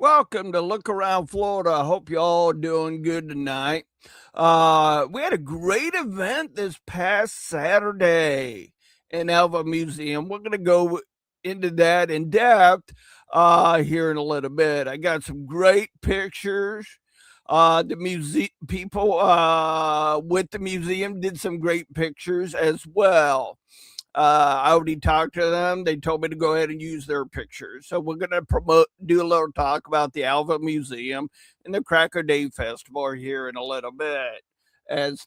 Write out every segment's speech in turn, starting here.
Welcome to Look Around Florida. I hope you all doing good tonight. We had a great event this past Saturday in Alva Museum. We're going to go into that in depth here in a little bit. I got some great pictures. The museum people with the museum did some great pictures as well. I already talked to them. They told me to go ahead and use their pictures. So we're going to do a little talk about the Alva Museum and the Cracker Day Festival here in a little bit. As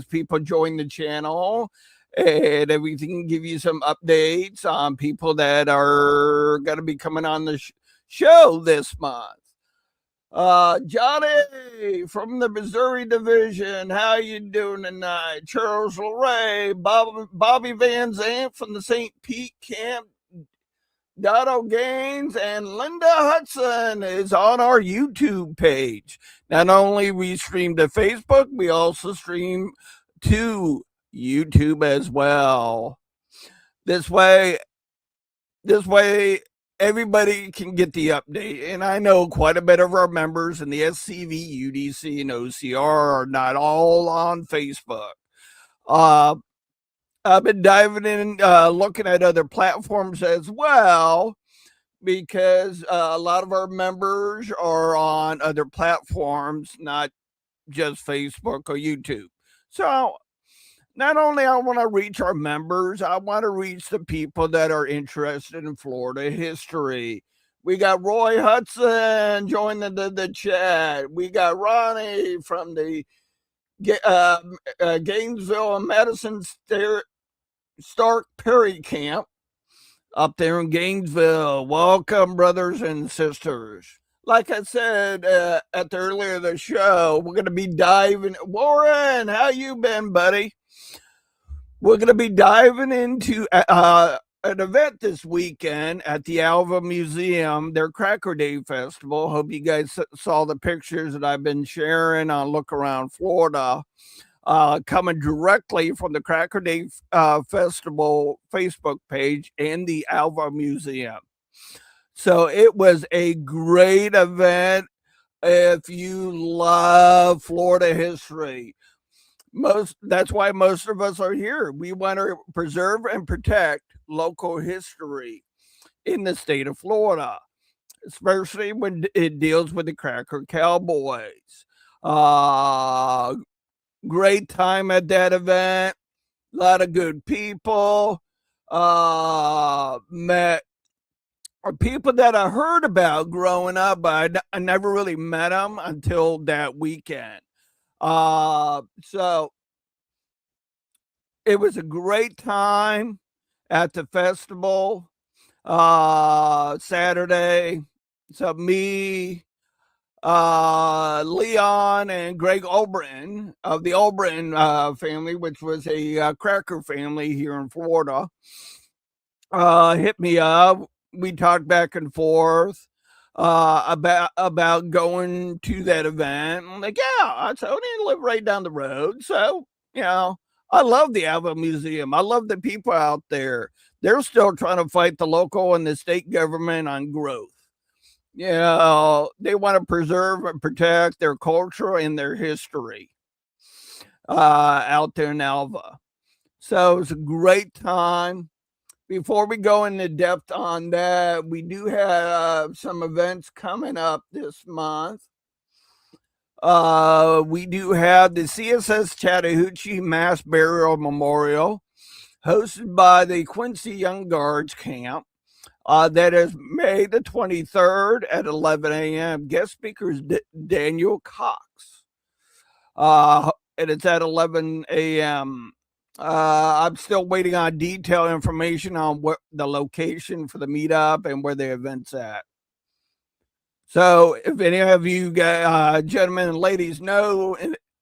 people join the channel, and everything, give you some updates on people that are going to be coming on the show this month. Johnny from the Missouri Division, how you doing tonight? Charles LeRae, Bobby Van Zant from the St. Pete camp, Dotto Gaines, and Linda Hudson is on our YouTube page. Not only we stream to Facebook, we also stream to YouTube as well. This way, everybody can get the update. And I know quite a bit of our members in the SCV, UDC, and OCR are not all on Facebook. I've been diving in, looking at other platforms as well, because a lot of our members are on other platforms, not just Facebook or YouTube. So not only I want to reach our members, I want to reach the people that are interested in Florida history. We got Roy Hudson joining the chat. We got Ronnie from the Gainesville and Madison Stark Perry camp up there in Gainesville. Welcome, brothers and sisters. Like I said at the earlier of the show, we're going to be diving. Warren, how you been, buddy? We're going to be diving into an event this weekend at the Alva Museum, their Cracker Day Festival. Hope you guys saw the pictures that I've been sharing on Look Around Florida, coming directly from the Cracker Day Festival Facebook page and the Alva Museum. So it was a great event if you love Florida history. That's why most of us are here. We want to preserve and protect local history in the state of Florida, especially when it deals with the Cracker Cowboys. Great time at that event. A lot of good people. Met people that I heard about growing up, but I never really met them until that weekend. So it was a great time at the festival Saturday. So me, Leon, and Greg Olbrin of the Olbrin family, which was a cracker family here in Florida, hit me up. We talked back and forth about going to that event. I'm like, yeah, I only live right down the road, so I love the Alva Museum. I love the people out there. They're still trying to fight the local and the state government on growth. They want to preserve and protect their culture and their history out there in Alva. So it was a great time. Before we go into depth on that, we do have some events coming up this month. We do have the CSS Chattahoochee Mass Burial Memorial, hosted by the Quincy Young Guards Camp. That is May the 23rd at 11 a.m. Guest speaker is Daniel Cox. And it's at 11 a.m. I'm still waiting on detailed information on what the location for the meetup and where the event's at. So if any of you guys, gentlemen and ladies, know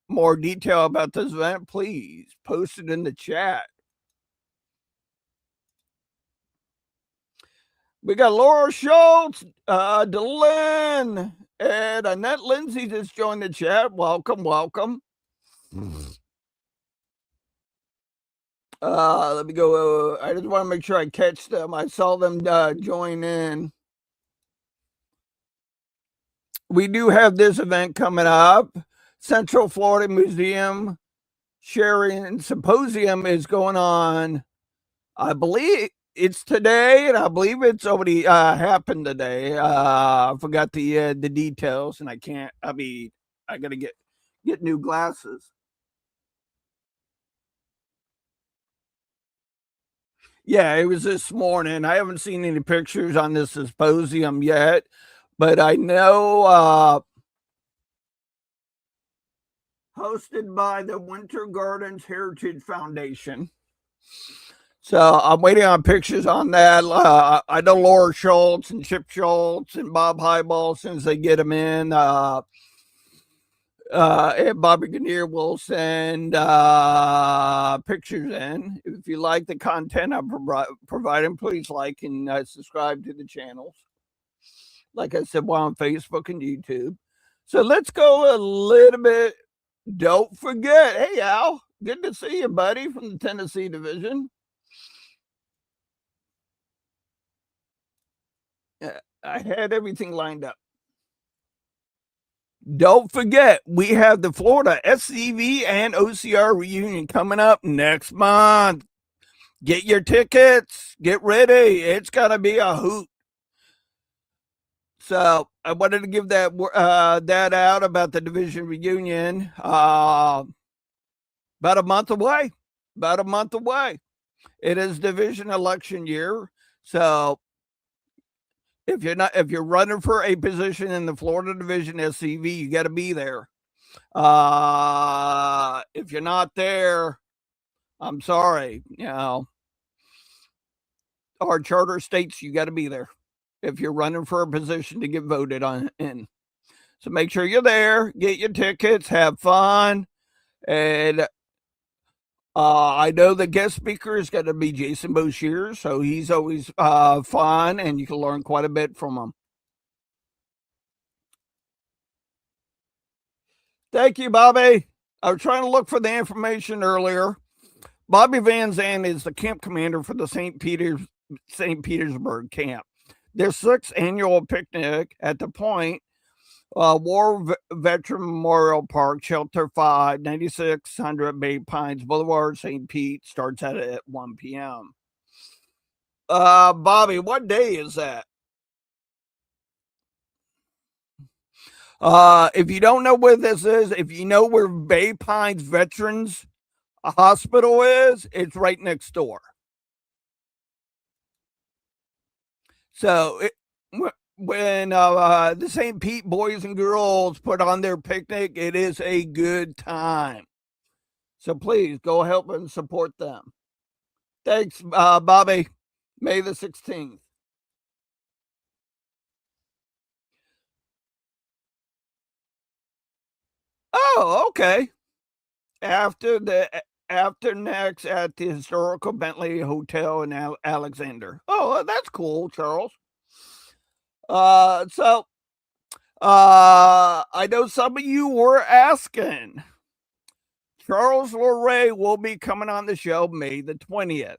more detail about this event, please post it in the chat. We got Laura Schultz, Delyn, and Annette Lindsay just joined the chat. Welcome. Let me go. I just want to make sure I catch them. I saw them join in. we do have this event coming up. Central Florida Museum Sharing Symposium is going on. I believe it's today, and I believe it's already happened today. I forgot the details, and I can't. I mean, I gotta get new glasses. Yeah, it was this morning. I haven't seen any pictures on this symposium yet, but I know hosted by the Winter Gardens Heritage Foundation. So I'm waiting on pictures on that. I know Laura Schultz and Chip Schultz and Bob Highball, as soon as they get them in. And Bobby Kinnear will send pictures in. If you like the content I'm providing, please like and subscribe to the channels. Like I said, we're on Facebook and YouTube. So let's go a little bit. Don't forget, hey Al, good to see you, buddy, from the Tennessee division. I had everything lined up. Don't forget, we have the Florida SCV and OCR reunion coming up next month. Get your tickets. Get ready. It's going to be a hoot. So I wanted to give that out about the division reunion. About a month away. About a month away. It is division election year. So if you're running for a position in the Florida Division SCV, you got to be there. If you're not there, I'm sorry. Our charter states you got to be there if you're running for a position to get voted on in. So make sure you're there, get your tickets, have fun. And I know the guest speaker is going to be Jason Boshier, so he's always fun, and you can learn quite a bit from him. Thank you, Bobby. I was trying to look for the information earlier. Bobby Van Zandt is the camp commander for the St. Petersburg camp. Their 6th annual picnic at the Point War Veteran Memorial Park, Shelter 5, 9600 Bay Pines Boulevard, St. Pete, starts at 1 p.m. Bobby, what day is that? If you don't know where this is, if you know where Bay Pines Veterans Hospital is, it's right next door. So when the St. Pete boys and girls put on their picnic, it is a good time. So please go help and support them. Thanks, Bobby. May the 16th. Oh, okay. After next at the historical Bentley Hotel in Alexander. Oh, that's cool, Charles. So I know some of you were asking. Charles Luray will be coming on the show May the 20th.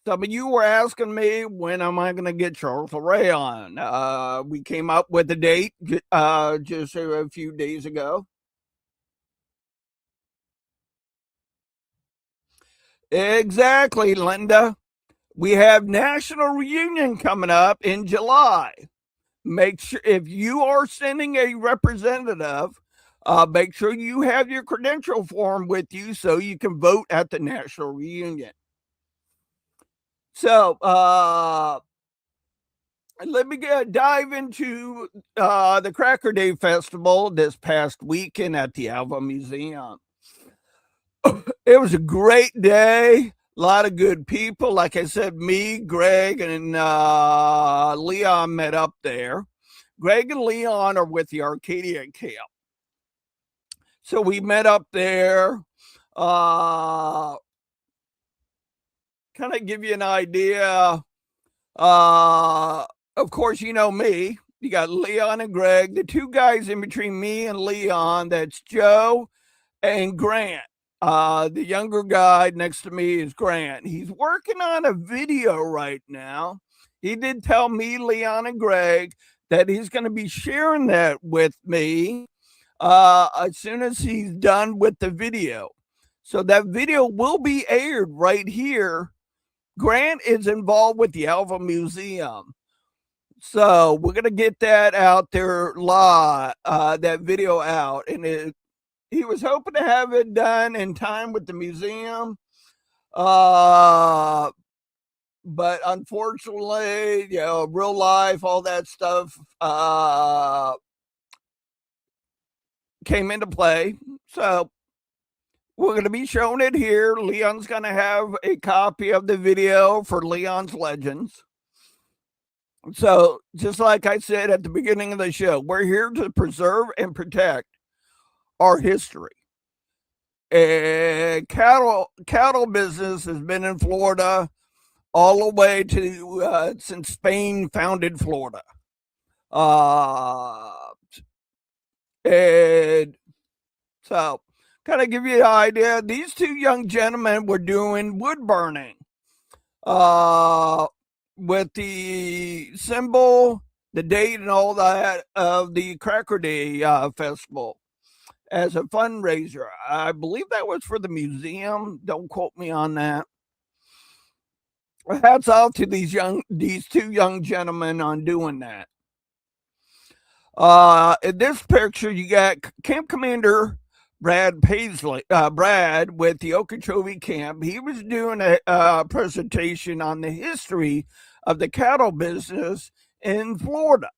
Some of you were asking me, when am I going to get Charles Luray on? We came up with a date just a few days ago. Exactly, Linda. We have National Reunion coming up in July. Make sure, if you are sending a representative, make sure you have your credential form with you so you can vote at the National Reunion. So let me dive into the Cracker Day Festival this past weekend at the Alva Museum. It was a great day. A lot of good people. Like I said, me, Greg, and Leon met up there. Greg and Leon are with the Arcadia camp. So we met up there. Kind of give you an idea. Of course, you know me. You got Leon and Greg. The two guys in between me and Leon, that's Joe and Grant. The younger guy next to me is Grant. He's working on a video right now. He did tell me, Leon, and Greg that he's going to be sharing that with me as soon as he's done with the video. So that video will be aired right here. Grant is involved with the Alva Museum. So we're going to get that out there live, that video out. And he was hoping to have it done in time with the museum. But unfortunately, real life, all that stuff came into play. So we're going to be showing it here. Leon's going to have a copy of the video for Leon's Legends. So just like I said at the beginning of the show, we're here to preserve and protect our history. And cattle business has been in Florida all the way to since Spain founded Florida. And so kind of give you an idea, these two young gentlemen were doing wood burning with the symbol, the date, and all that of the Cracker Day festival as a fundraiser. I believe that was for the museum. Don't quote me on that. Hats off to these two young gentlemen on doing that. In this picture, you got Camp Commander Brad Paisley, Brad with the Okeechobee Camp. He was doing a presentation on the history of the cattle business in Florida.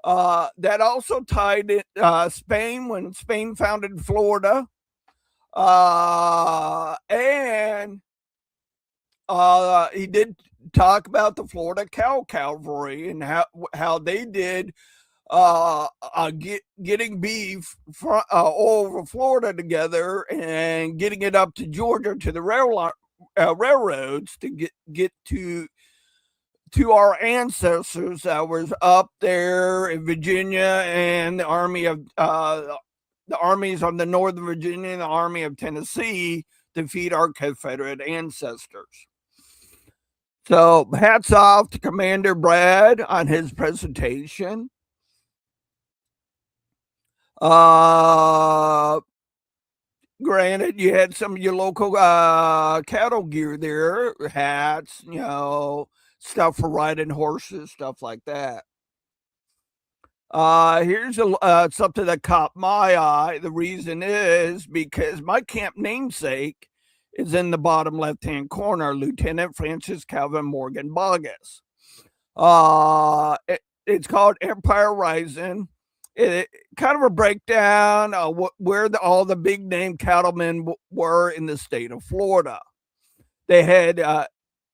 That also tied in Spain, when Spain founded Florida. And he did talk about the Florida Cow Cavalry and how they did getting beef all over Florida together and getting it up to Georgia to the railroads to get to our ancestors that was up there in Virginia, and the armies on the Northern Virginia and the Army of Tennessee to feed our Confederate ancestors. So hats off to Commander Brad on his presentation. Granted, you had some of your local cattle gear there, hats, stuff for riding horses, stuff like that. Here's something that caught my eye. The reason is because my camp namesake is in the bottom left-hand corner, Lieutenant Francis Calvin Morgan Bogus. It's called Empire Rising. It kind of a breakdown of where all the big name cattlemen were in the state of Florida. They had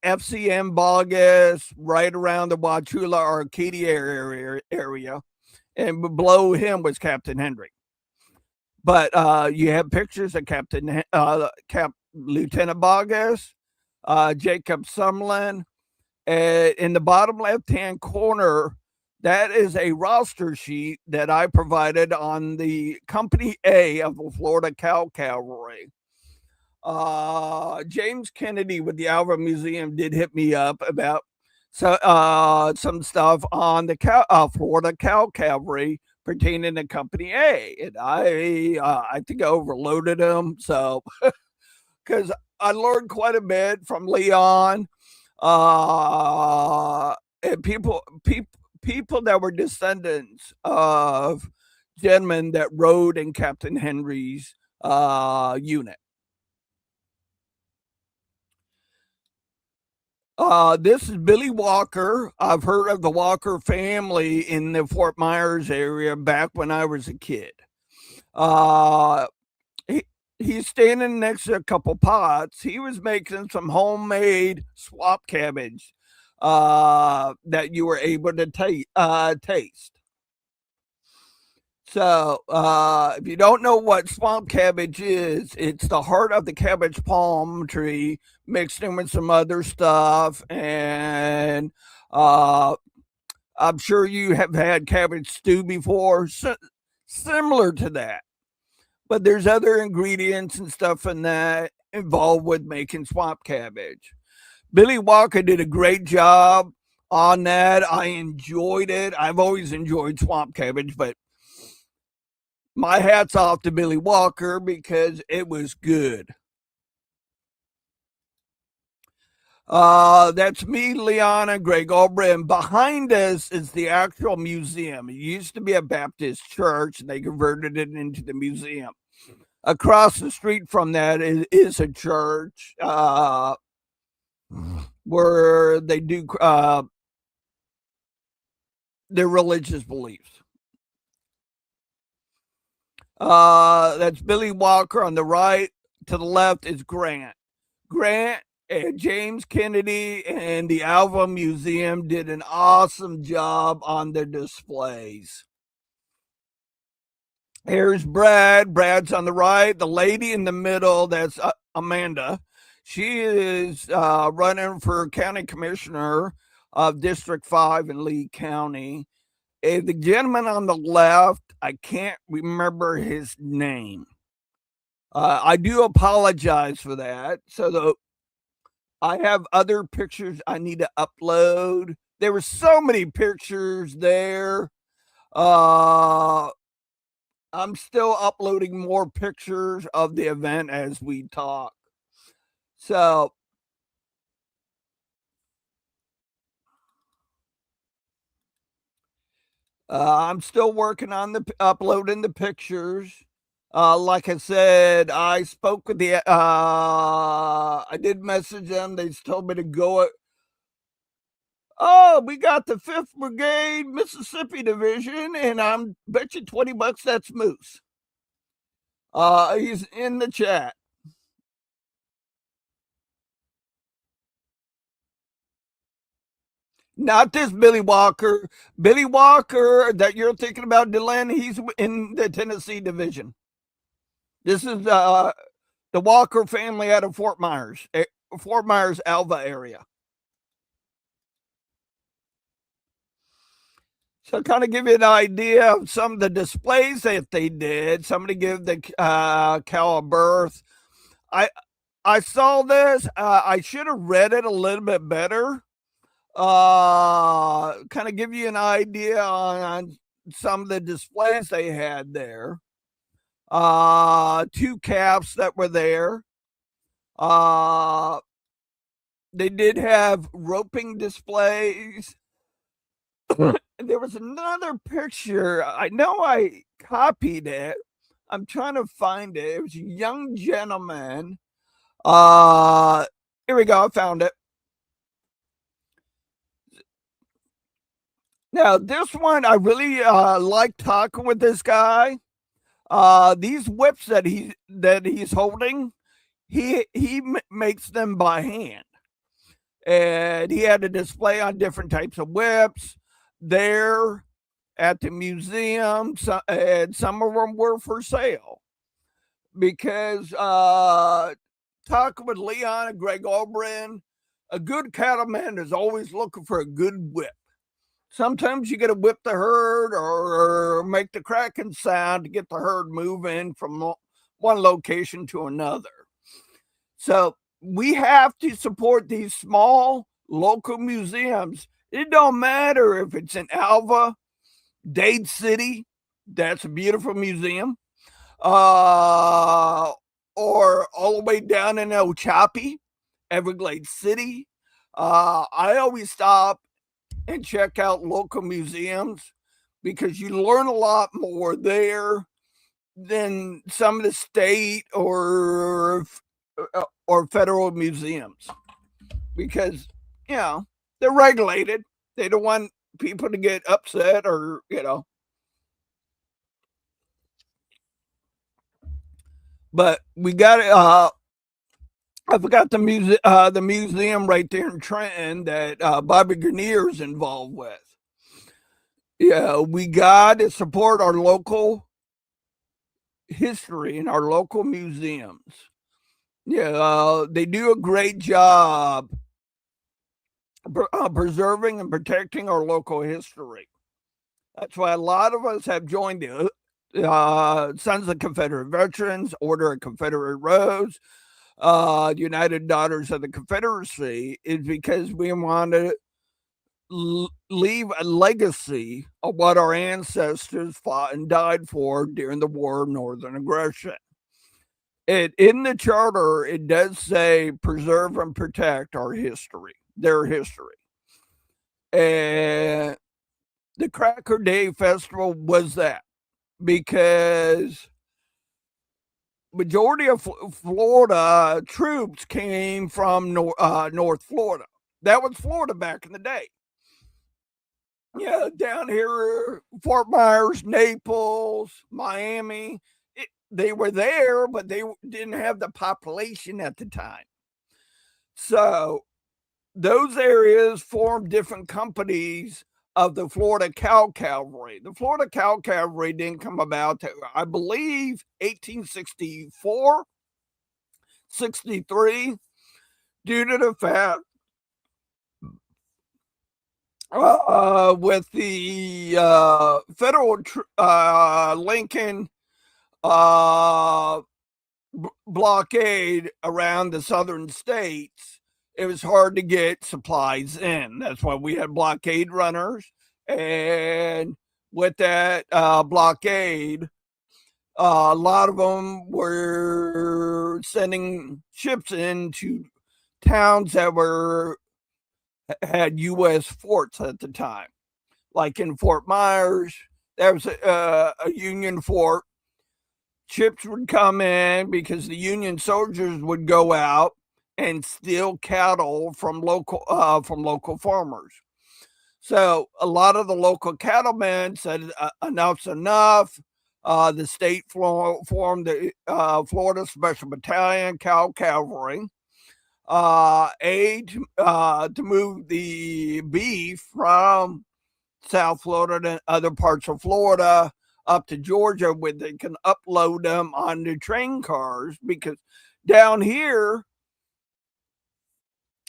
FCM Bogus right around the Wauchula Arcadia area, and below him was Captain Henry. But you have pictures of Lieutenant Bogus, Jacob Sumlin. In the bottom left-hand corner, that is a roster sheet that I provided on the Company A of the Florida Cow Cavalry. James Kennedy with the Alva Museum did hit me up about some stuff on the Florida Cow Cavalry pertaining to Company A, and I think I overloaded them, so because I learned quite a bit from Leon, and people that were descendants of gentlemen that rode in Captain Henry's unit. This is Billy Walker. I've heard of the Walker family in the Fort Myers area back when I was a kid. He's standing next to a couple pots. He was making some homemade swamp cabbage that you were able to taste. So if you don't know what swamp cabbage is, it's the heart of the cabbage palm tree mixed in with some other stuff. And I'm sure you have had cabbage stew before, similar to that. But there's other ingredients and stuff in that involved with making swamp cabbage. Billy Walker did a great job on that. I enjoyed it. I've always enjoyed swamp cabbage, but my hat's off to Billy Walker because it was good. That's me, Liana, Greg Albrecht. Behind us is the actual museum. It used to be a Baptist church, and they converted it into the museum. Across the street from that is a church where they do their religious beliefs. That's Billy Walker on the right. To the left is Grant. Grant and James Kennedy and the Alva Museum did an awesome job on their displays. Here's Brad. Brad's on the right. The lady in the middle, that's Amanda. She is running for county commissioner of District 5 in Lee County. The gentleman on the left, I can't remember his name. I do apologize for that. So I have other pictures I need to upload. There were so many pictures there. I'm still uploading more pictures of the event as we talk. So I'm still working on the uploading the pictures. Like I said, I spoke with the I did message them. They told me to go. Oh, we got the 5th Brigade Mississippi Division, and I'm bet you $20 that's Moose. He's in the chat. Not this Billy Walker. Billy Walker that you're thinking about, Dylan, he's in the Tennessee Division. This is the Walker family out of Fort Myers, Alva area. So kind of give you an idea of some of the displays that they did. Somebody give the cow a birth. I saw this. I should have read it a little bit better. Kind of give you an idea on some of the displays they had there. 2 calves that were there. They did have roping displays. There was another picture. I know I copied it. I'm trying to find it. It was a young gentleman. Here we go. I found it. Now, this one, I really like talking with this guy. These whips that he's holding, he makes them by hand. And he had a display on different types of whips there at the museum, and some of them were for sale. Because talking with Leon and Greg Albrecht, a good cattleman is always looking for a good whip. Sometimes you got to whip the herd or make the cracking sound to get the herd moving from one location to another. So we have to support these small local museums. It don't matter if it's in Alva, Dade City, that's a beautiful museum, or all the way down in Ochapi, Everglades City. I always stop and check out local museums because you learn a lot more there than some of the state or federal museums, because they're regulated. They don't want people to get upset or but we got I forgot the museum right there in Trenton that Bobby Grenier is involved with. Yeah, we got to support our local history and our local museums. Yeah, they do a great job preserving and protecting our local history. That's why a lot of us have joined the Sons of Confederate Veterans, Order of Confederate Rose, United Daughters of the Confederacy, is because we want to leave a legacy of what our ancestors fought and died for during the War of Northern Aggression. In the charter, it does say preserve and protect our history, their history. And the Cracker Day Festival was that because majority of Florida troops came from North Florida. That was Florida back in the day. Yeah, down here, Fort Myers, Naples, Miami, they were there, but they didn't have the population at the time. So those areas formed different companies of the Florida Cow Cavalry. The Florida Cow Cavalry didn't come about, I believe, 1864, 63, due to the fact with the federal Lincoln blockade around the southern states, it was hard to get supplies in. That's why we had blockade runners. And with that blockade, a lot of them were sending ships into towns that had U.S. forts at the time. Like in Fort Myers, there was a Union fort. Ships would come in because the Union soldiers would go out and steal cattle from local farmers. So a lot of the local cattlemen said, "Enough's enough." The state formed the Florida Special Battalion Cow Cavalry, aid to move the beef from South Florida and other parts of Florida up to Georgia, where they can upload them onto train cars, because down here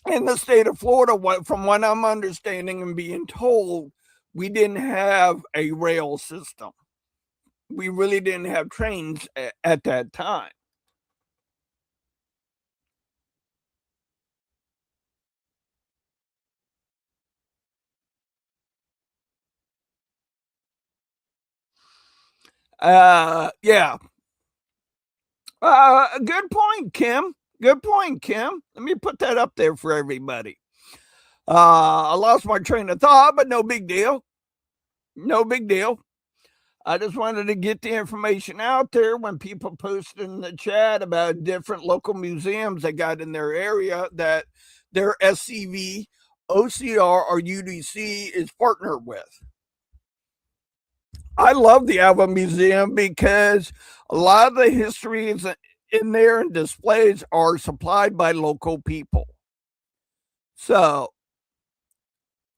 in the state of Florida, from what I'm understanding and being told, we didn't have a rail system. We really didn't have trains at that time. Yeah. Good point, Kim. Good point, Kim. Let me put that up there for everybody. I lost my train of thought, but no big deal. No big deal. I just wanted to get the information out there when people post in the chat about different local museums that got in their area that their SCV, OCR, or UDC is partnered with. I love the Alva Museum because a lot of the history is in there and displays are supplied by local people. So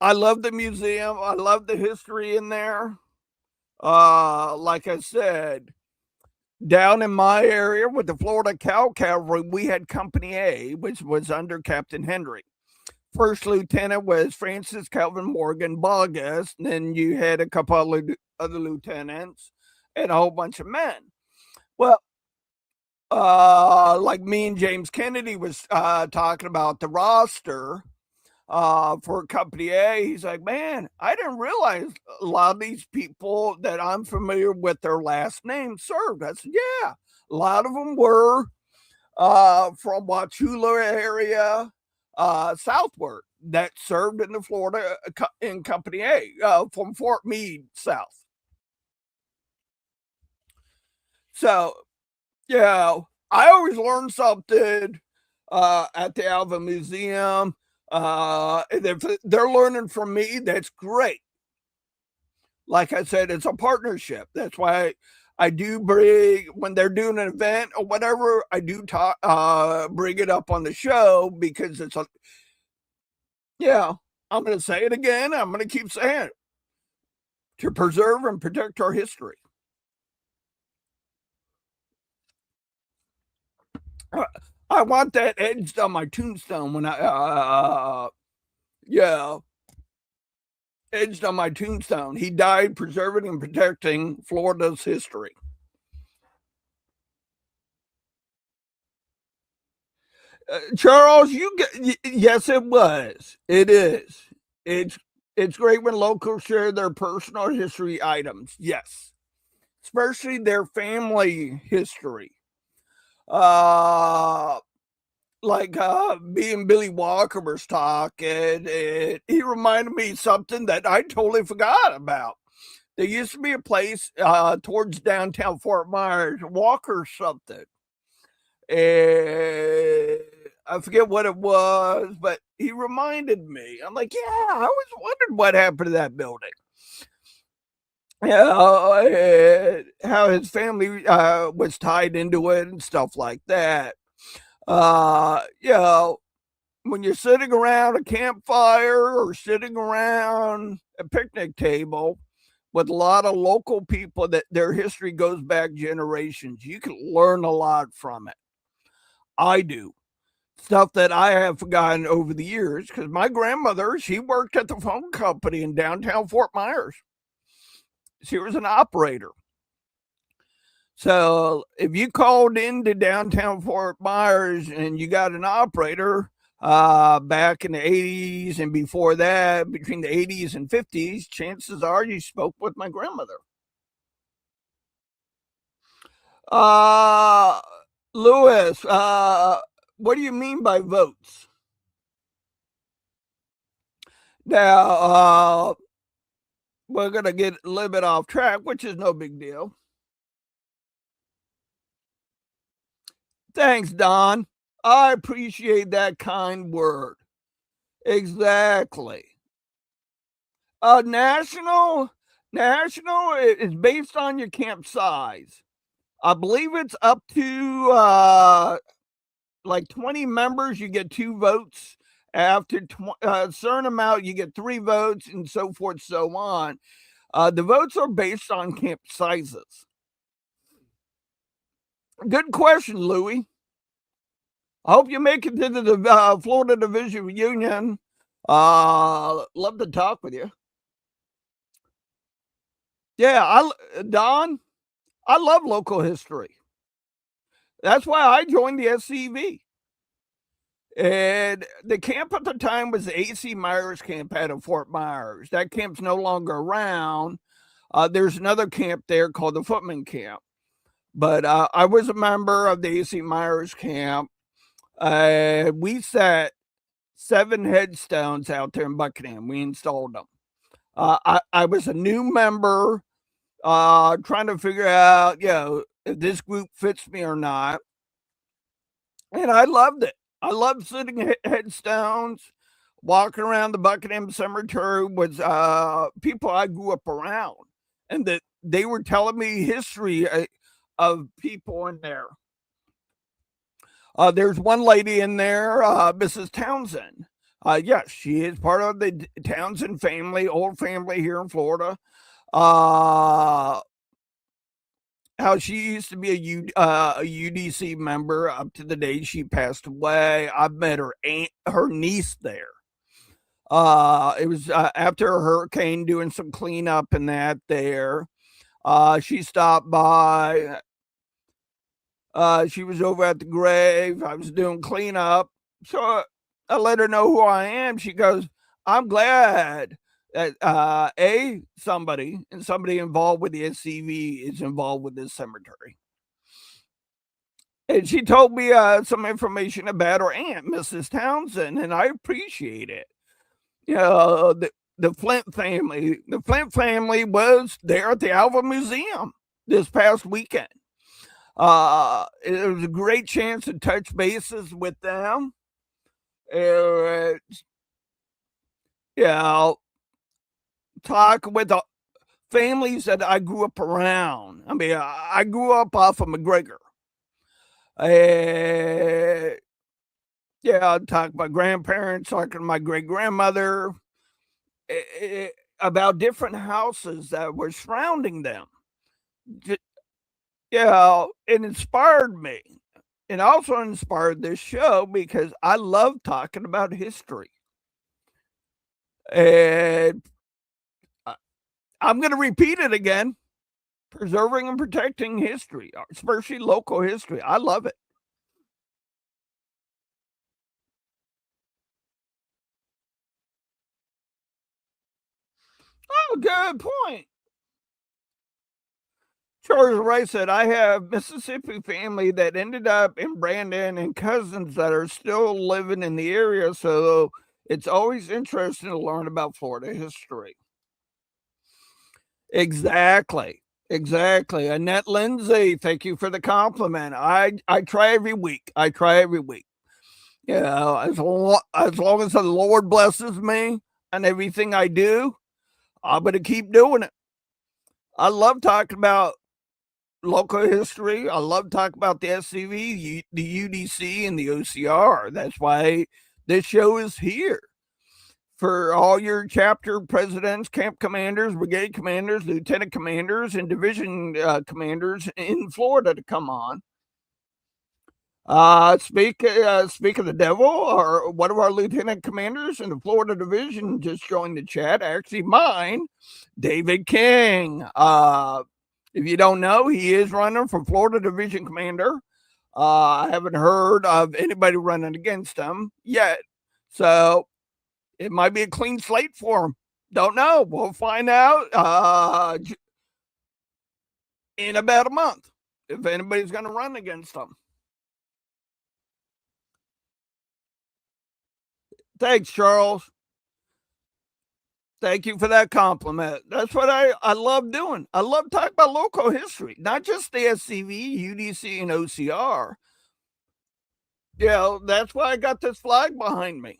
I love the museum. I love the history in there. Like I said, down in my area with the Florida Cow Cavalry, we had Company A, which was under Captain Henry. First lieutenant was Francis Calvin Morgan Bogus. Then you had a couple of other lieutenants and a whole bunch of men. Well, like me and James Kennedy was talking about the roster for Company A. He's like, man, I didn't realize a lot of these people that I'm familiar with their last name served. I said, yeah, a lot of them were from Wauchula area southward that served in the Florida in Company A from Fort Meade south. So, yeah, I always learn something at the Alva Museum. And if they're learning from me, that's great. Like I said, it's a partnership. That's why I do bring, when they're doing an event or whatever, I do talk, bring it up on the show, because it's a, yeah, I'm going to say it again. I'm going to keep saying it, to preserve and protect our history. I want that edged on my tombstone when yeah, edged on my tombstone. He died preserving and protecting Florida's history. Charles, you get, yes, it was. It is. It's It's great when locals share their personal history items. Yes, especially their family history. Uh, me and Billy Walker was talking, and he reminded me something that I totally forgot about. There used to be a place towards downtown Fort Myers, Walker something, and I forget what it was, but he reminded me. I'm like, yeah, I was wondering what happened to that building. Yeah, and how his family was tied into it and stuff like that. You know, when you're sitting around a campfire or sitting around a picnic table with a lot of local people that their history goes back generations, you can learn a lot from it. I do. Stuff that I have forgotten over the years because my grandmother, she worked at the phone company in downtown Fort Myers. She was an operator. So if you called into downtown Fort Myers and you got an operator back in the 80s and before that, between the 80s and 50s, chances are you spoke with my grandmother. Uh, Lewis, what do you mean by votes? Now, we're going to get a little bit off track, which is no big deal. Thanks, Don. I appreciate that kind word. Exactly. National is based on your camp size. I believe it's up to like 20 members, you get 2 votes. After a certain amount, you get 3 votes, and so forth, so on. The votes are based on camp sizes. Good question, Louie. I hope you make it to the Florida Division Reunion. Love to talk with you. Yeah, Don, I love local history. That's why I joined the SCV. And the camp at the time was the AC Myers camp out of Fort Myers. That camp's no longer around. There's another camp there called the Footman Camp. But I was a member of the AC Myers camp. We set 7 headstones out there in Buckingham. We installed them. I was a new member trying to figure out, if this group fits me or not. And I loved it. I loved sitting headstones, walking around the Buckingham Cemetery with people I grew up around, and that they were telling me history of people in there. There's one lady in there, Mrs. Townsend. Yes, she is part of the Townsend family, old family here in Florida. How she used to be a UDC member up to the day she passed away. I've met her niece there. It was after a hurricane, doing some cleanup and that there. She stopped by. She was over at the grave. I was doing cleanup, so I let her know who I am. She goes, "I'm glad that somebody involved with the SCV is involved with this cemetery." And she told me some information about her aunt, Mrs. Townsend, and I appreciate it. You know, the Flint family. The Flint family was there at the Alva Museum this past weekend. It was a great chance to touch bases with them. Uh, you know, talk with the families that I grew up around. I mean, I grew up off of McGregor. Yeah, talk to my grandparents, talking to my great grandmother about different houses that were surrounding them. It inspired me. It also inspired this show because I love talking about history. And I'm going to repeat it again, preserving and protecting history, especially local history. I love it. Oh, good point. Charles Wright said, I have Mississippi family that ended up in Brandon and cousins that are still living in the area. So it's always interesting to learn about Florida history. Exactly. Exactly. Annette Lindsay, thank you for the compliment. I try every week. I try every week. Yeah, as long as the Lord blesses me and everything I do, I'm going to keep doing it. I love talking about local history. I love talking about the SCV, the UDC, and the OCR. That's why this show is here for all your chapter presidents, camp commanders, brigade commanders, lieutenant commanders, and division commanders in Florida to come on. Speak of the devil, or one of our lieutenant commanders in the Florida division just joined the chat. Actually, mine, David King. If you don't know, he is running for Florida division commander. I haven't heard of anybody running against him yet, so it might be a clean slate for him. Don't know. We'll find out in about a month if anybody's going to run against him. Thanks, Charles. Thank you for that compliment. That's what I love doing. I love talking about local history, not just the SCV, UDC, and OCR. You know, that's why I got this flag behind me.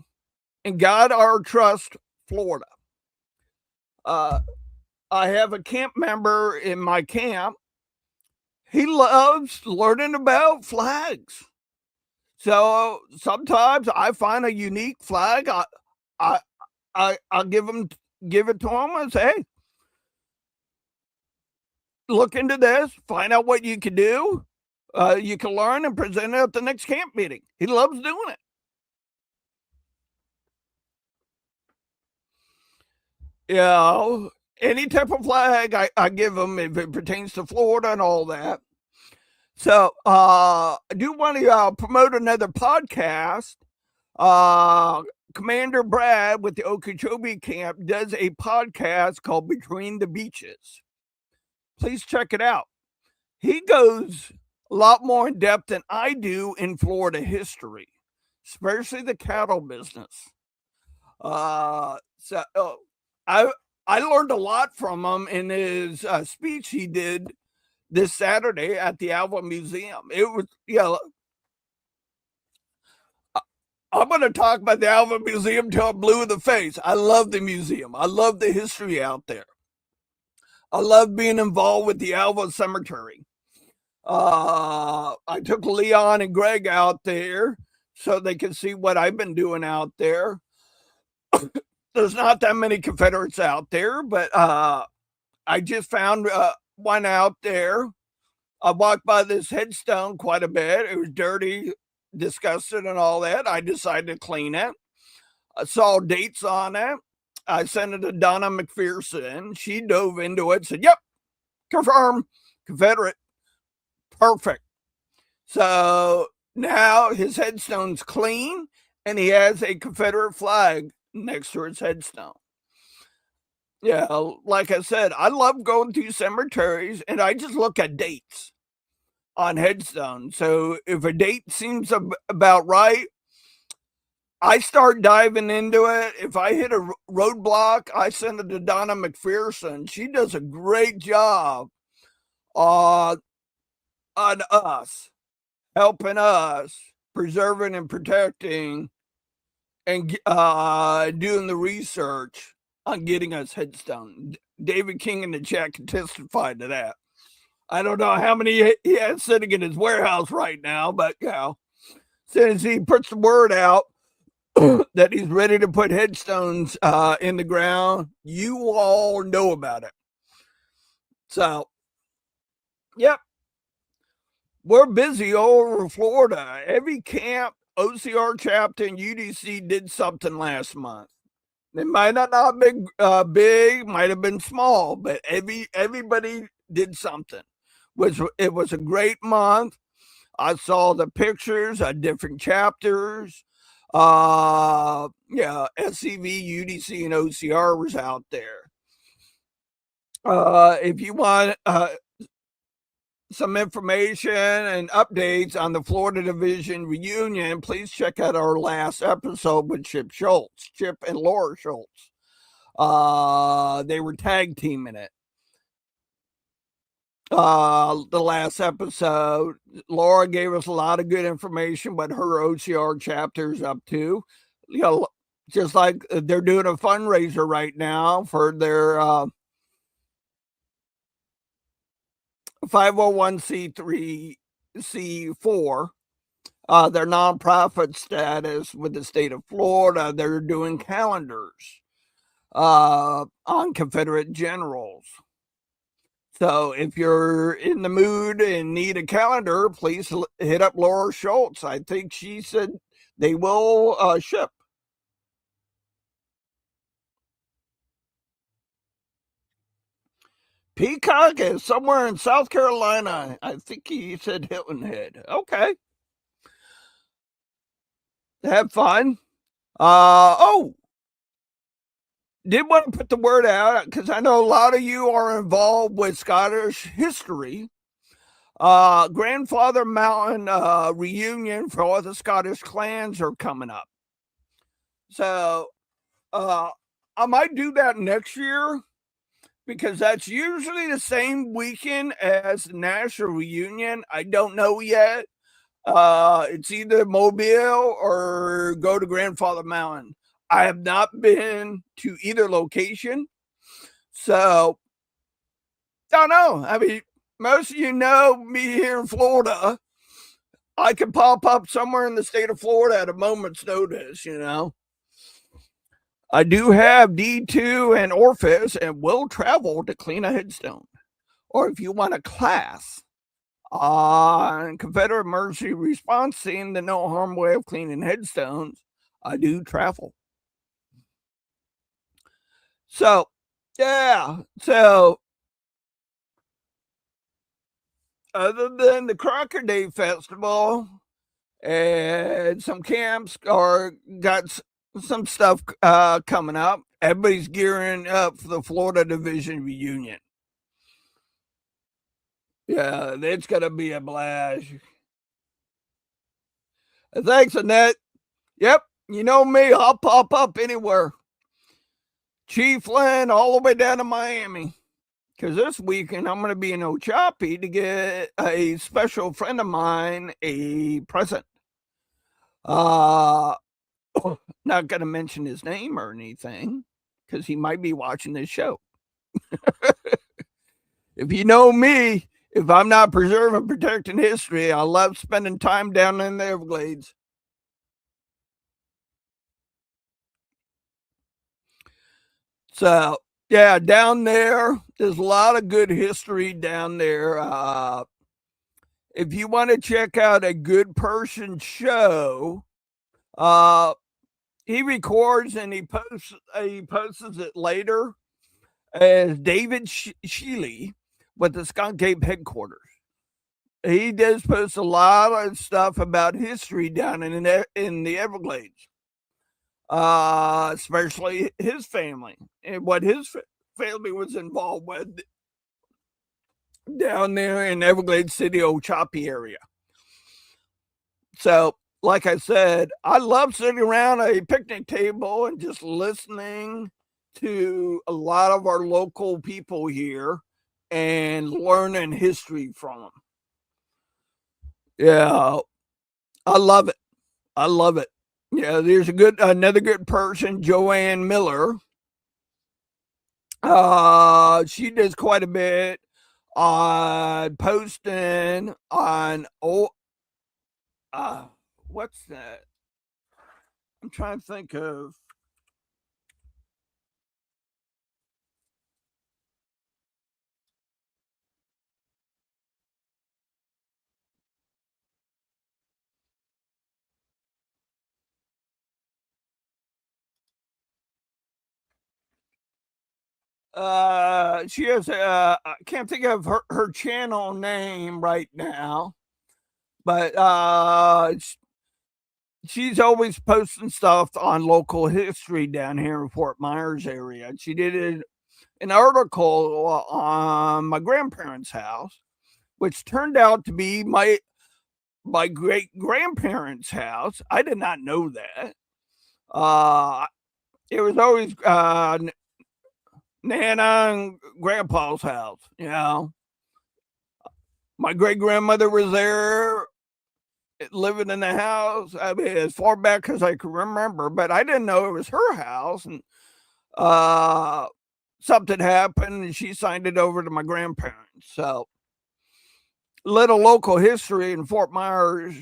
And God, our trust, Florida. I have a camp member in my camp. He loves learning about flags. So sometimes I find a unique flag. I'll give it to him and say, hey, look into this, find out what you can do. You can learn and present it at the next camp meeting. He loves doing it. You know, any type of flag I give him if it pertains to Florida and all that. So I do want to promote another podcast. Commander Brad with the Okeechobee camp does a podcast called Between the Beaches. Please check it out. He goes a lot more in depth than I do in Florida history, especially the cattle business. I learned a lot from him in his speech he did this Saturday at the Alva Museum. It was, I'm going to talk about the Alva Museum till I'm blue in the face. I love the museum. I love the history out there. I love being involved with the Alva Cemetery. I took Leon and Greg out there so they could see what I've been doing out there. There's not that many Confederates out there, but I just found one out there. I walked by this headstone quite a bit. It was dirty, disgusted, and all that. I decided to clean it. I saw dates on it. I sent it to Donna McPherson. She dove into it, said, yep, confirm, Confederate. Perfect. So now his headstone's clean, and he has a Confederate flag next to his headstone. Yeah, like I said, I love going through cemeteries, and I just look at dates on headstones. So if a date seems about right, I start diving into it. If I hit a roadblock, I send it to Donna McPherson. She does a great job on us, helping us, preserving and protecting, and doing the research on getting us headstone. David King in the chat can testify to that. I don't know how many he has sitting in his warehouse right now, but as soon as he puts the word out that he's ready to put headstones in the ground, you all know about it. So, yep, we're busy all over Florida. Every camp, OCR chapter, and UDC did something last month. It might not have been big, might have been small, but everybody did something. It was a great month. I saw the pictures of different chapters. SCV, UDC, and OCR was out there. If you want some information and updates on the Florida Division reunion, please check out our last episode with Chip and Laura Schultz. They were tag teaming it. The last episode, Laura gave us a lot of good information what her OCR chapter is up to. Just like they're doing a fundraiser right now for their 501c3 C4, their nonprofit status with the state of Florida. They're doing calendars on Confederate generals. So if you're in the mood and need a calendar, please hit up Laura Schultz. I think she said they will ship. Peacock is somewhere in South Carolina. I think he said Hilton Head. Okay. Have fun. Did want to put the word out because I know a lot of you are involved with Scottish history. Grandfather Mountain reunion for all the Scottish clans are coming up. So I might do that next year because that's usually the same weekend as the national reunion. I don't know yet. It's either Mobile or go to Grandfather Mountain. I have not been to either location. So, I don't know. I mean, most of you know me here in Florida. I can pop up somewhere in the state of Florida at a moment's notice, I do have D2 and Orpheus and will travel to clean a headstone. Or if you want a class on Confederate Emergency Response Team, the no harm way of cleaning headstones, I do travel. So, yeah. So, other than the Crocker Day Festival and some camps got some stuff coming up, everybody's gearing up for the Florida Division reunion. Yeah, it's going to be a blast. Thanks, Annette. Yep, you know me, I'll pop up anywhere. Chief Lynn all the way down to Miami. Because this weekend I'm going to be in Ochopee to get a special friend of mine a present. Not going to mention his name or anything because he might be watching this show. If you know me, if I'm not preserving, protecting history, I love spending time down in the Everglades. So, yeah, down there's a lot of good history down there. If you want to check out a good person show, he records and he posts it later as David Sheely with the Skunk Ape headquarters. He does post a lot of stuff about history down in the Everglades, especially his family and what his family was involved with down there in Everglades City, Ochopee area. So, like I said, I love sitting around a picnic table and just listening to a lot of our local people here and learning history from them. Yeah, I love it. I love it. Yeah, there's another good person, Joanne Miller. She does quite a bit on posting on what's that? I'm trying to think of. She has I can't think of her channel name right now, but she's always posting stuff on local history down here in Fort Myers area. She did it an article on my grandparents' house, which turned out to be my great grandparents' house. I did not know that. It was always Nana and Grandpa's house. You know, my great grandmother was there living in the house. I mean, as far back as I can remember, but I didn't know it was her house. And uh, something happened, and she signed it over to my grandparents. So, little local history in Fort Myers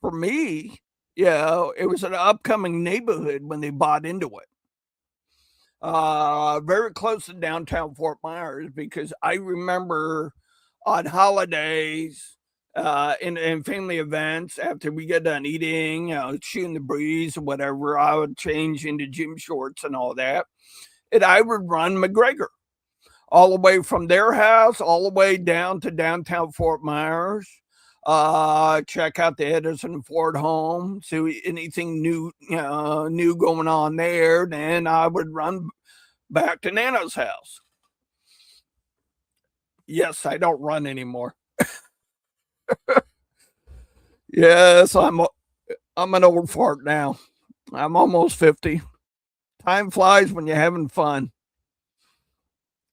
for me. Yeah, it was an upcoming neighborhood when they bought into it. Very close to downtown Fort Myers because I remember on holidays, in family events, after we get done eating, shooting the breeze or whatever, I would change into gym shorts and all that, and I would run McGregor all the way from their house all the way down to downtown Fort Myers. Check out the Edison Ford home, see anything new going on there. Then I would run back to Nana's house. Yes, I don't run anymore. Yes, I'm an old fart now. I'm almost 50. Time flies when you're having fun.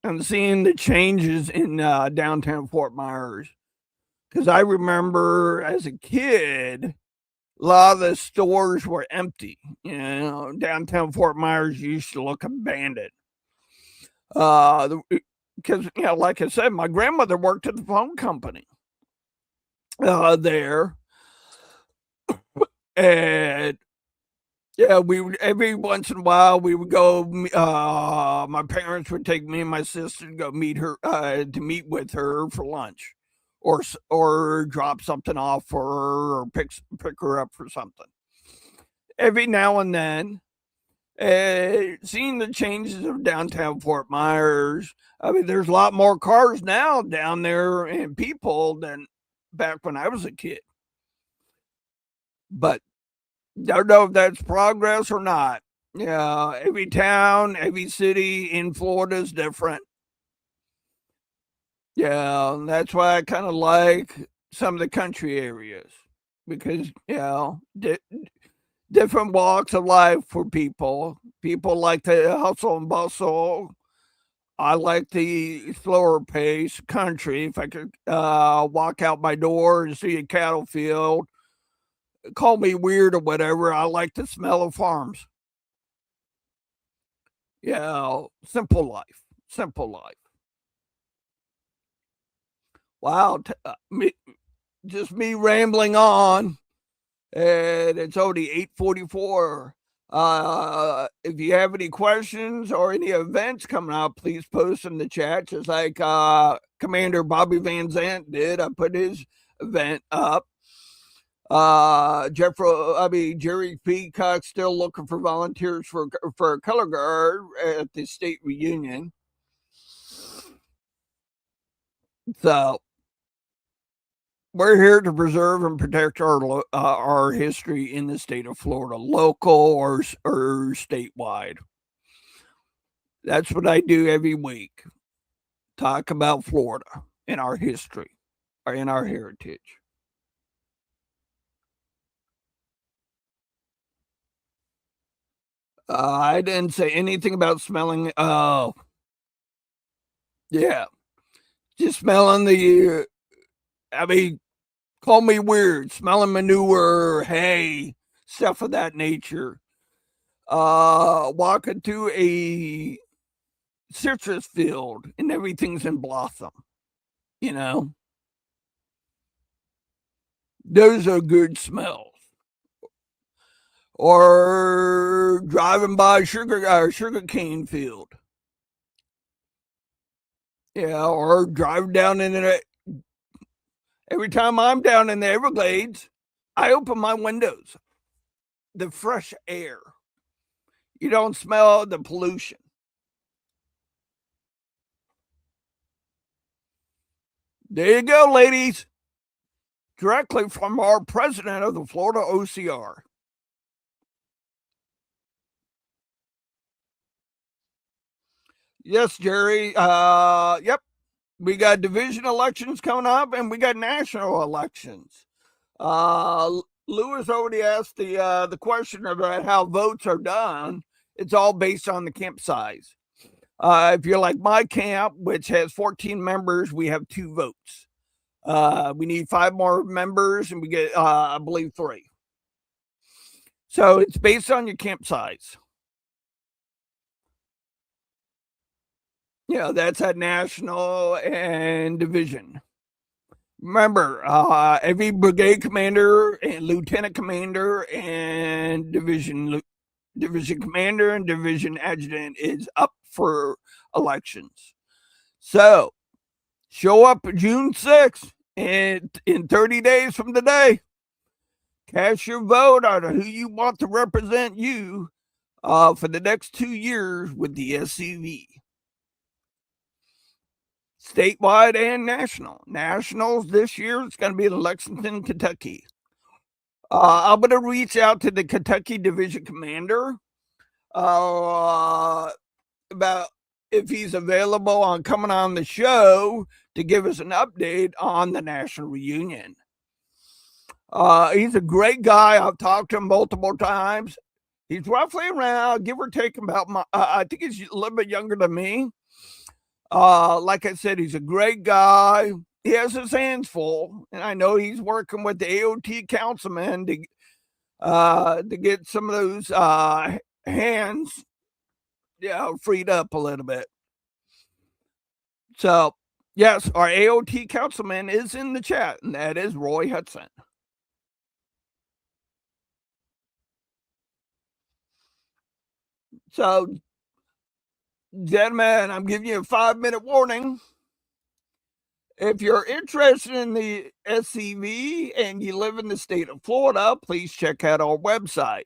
I'm seeing the changes in downtown Fort Myers because I remember as a kid, a lot of the stores were empty. You know, downtown Fort Myers used to look abandoned. Because like I said, my grandmother worked at the phone company there, and yeah, we would every once in a while we would go. My parents would take me and my sister to go meet her to meet with her for lunch, or drop something off for her, or pick her up for something. Every now and then, seeing the changes of downtown Fort Myers. I mean, there's a lot more cars now down there and people than back when I was a kid. But don't know if that's progress or not. Yeah, every town, every city in Florida is different. Yeah, and that's why I kind of like some of the country areas because different walks of life for people. People like the hustle and bustle. I like the slower pace country. If I could walk out my door and see a cattle field, call me weird or whatever. I like the smell of farms. Yeah, simple life. Simple life. Wow, just me rambling on, and it's already 8:44. If you have any questions or any events coming up, please post in the chat, just like Commander Bobby Van Zant did. I put his event up. Jerry Peacock still looking for volunteers for a color guard at the state reunion. So we're here to preserve and protect our history in the state of Florida, local or statewide. That's what I do every week. Talk about Florida and our history, or in our heritage. I didn't say anything about smelling. Oh, yeah, just smelling the. I mean, call me weird. Smelling manure, hay, stuff of that nature. Walking to a citrus field and everything's in blossom. You know, those are good smells. Or driving by a sugar cane field. Yeah, or driving down in it. Every time I'm down in the Everglades, I open my windows. The fresh air. You don't smell the pollution. There you go, ladies. Directly from our president of the Florida OCR. Yes, Jerry. Yep. We got division elections coming up, and we got national elections. Lewis already asked the question about how votes are done. It's all based on the camp size. If you're like my camp, which has 14 members, we have 2 votes. We need 5 more members, and we get, I believe, 3. So it's based on your camp size. That's at national and division. Remember, every brigade commander and lieutenant commander and division commander and division adjutant is up for elections. So show up June 6th, and in 30 days from today, cast your vote on who you want to represent you for the next 2 years with the SCV. Statewide and national. Nationals this year, it's going to be in Lexington, Kentucky. I'm going to reach out to the Kentucky Division Commander about if he's available on coming on the show to give us an update on the national reunion. He's a great guy. I've talked to him multiple times. He's roughly around, give or take, about I think he's a little bit younger than me. Like I said, he's a great guy. He has his hands full, and I know he's working with the AOT councilman to get some of those hands freed up a little bit. So, yes, our AOT councilman is in the chat, and that is Roy Hudson. So, gentlemen, I'm giving you a 5-minute warning. If you're interested in the SCV and you live in the state of Florida, please check out our website,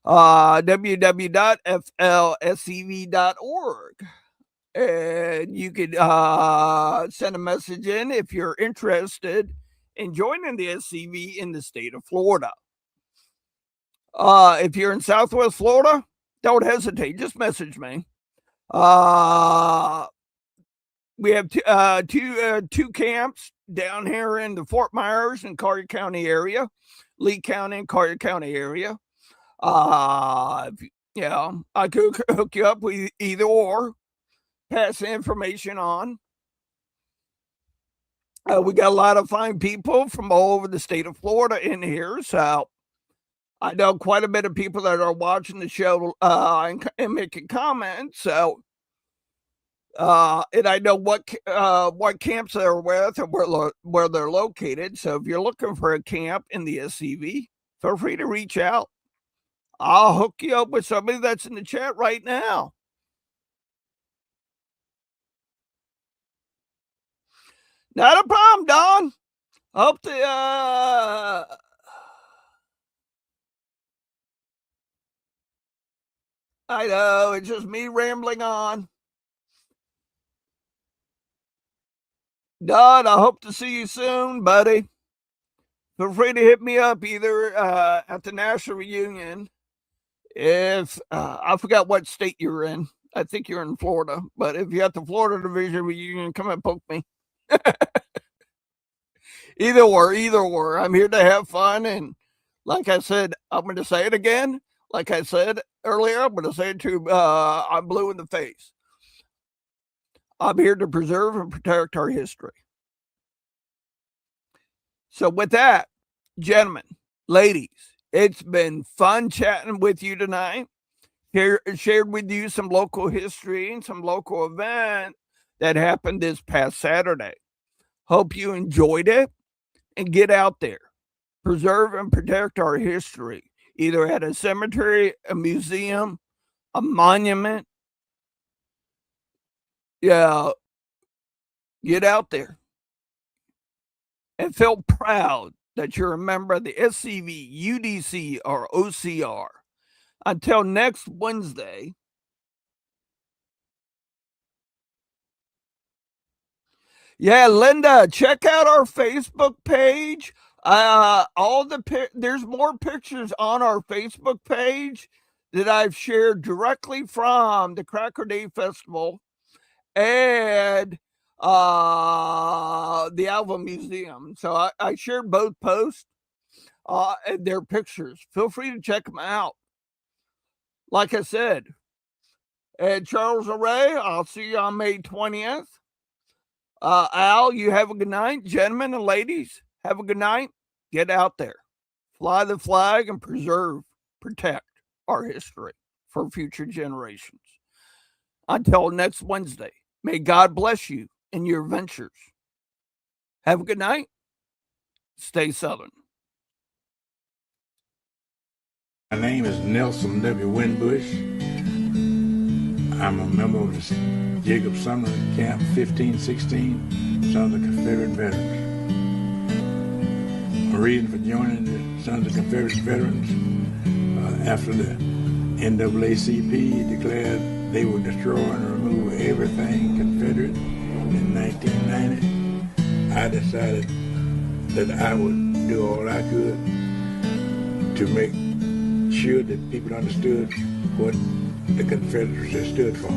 www.flscv.org. And you could send a message in if you're interested in joining the SCV in the state of Florida. If you're in Southwest Florida, don't hesitate. Just message me. We have two camps down here in the Fort Myers and Collier County area, Lee County and Collier County area. I could hook you up with either or, pass the information on. We got a lot of fine people from all over the state of Florida in here, so I know quite a bit of people that are watching the show and making comments. So, and I know what camps they're with and where they're located. So, if you're looking for a camp in the SCV, feel free to reach out. I'll hook you up with somebody that's in the chat right now. Not a problem, Don. Hope the I know, it's just me rambling on. Don, I hope to see you soon, buddy. Feel free to hit me up either at the national reunion. If I forgot what state you're in. I think you're in Florida, but if you're at the Florida Division reunion, come and poke me. Either or. I'm here to have fun, and like I said, I'm going to say it again. Like I said earlier, I'm going to say it to I'm blue in the face. I'm here to preserve and protect our history. So with that, gentlemen, ladies, it's been fun chatting with you tonight. Shared with you some local history and some local event that happened this past Saturday. Hope you enjoyed it, and get out there. Preserve and protect our history, either at a cemetery, a museum, a monument. Yeah, get out there and feel proud that you're a member of the SCV, UDC, or OCR. Until next Wednesday, yeah, Linda, check out our Facebook page. There's more pictures on our Facebook page that I've shared directly from the Cracker Day Festival. and the Alva Museum. So I shared both posts and their pictures. Feel free to check them out. Like I said, and Charles Array, I'll see you on May 20th. Al, you have a good night. Gentlemen and ladies, have a good night. Get out there, fly the flag, and protect our history for future generations. Until next Wednesday, may God bless you in your ventures. Have a good night. Stay Southern. My name is Nelson W. Winbush. I'm a member of the Jacob Sumner Camp 1516, Sons of Confederate Veterans. My reason for joining the Sons of Confederate Veterans after the NAACP declared they would destroy and remove everything Confederate in 1990, I decided that I would do all I could to make sure that people understood what the Confederacy stood for.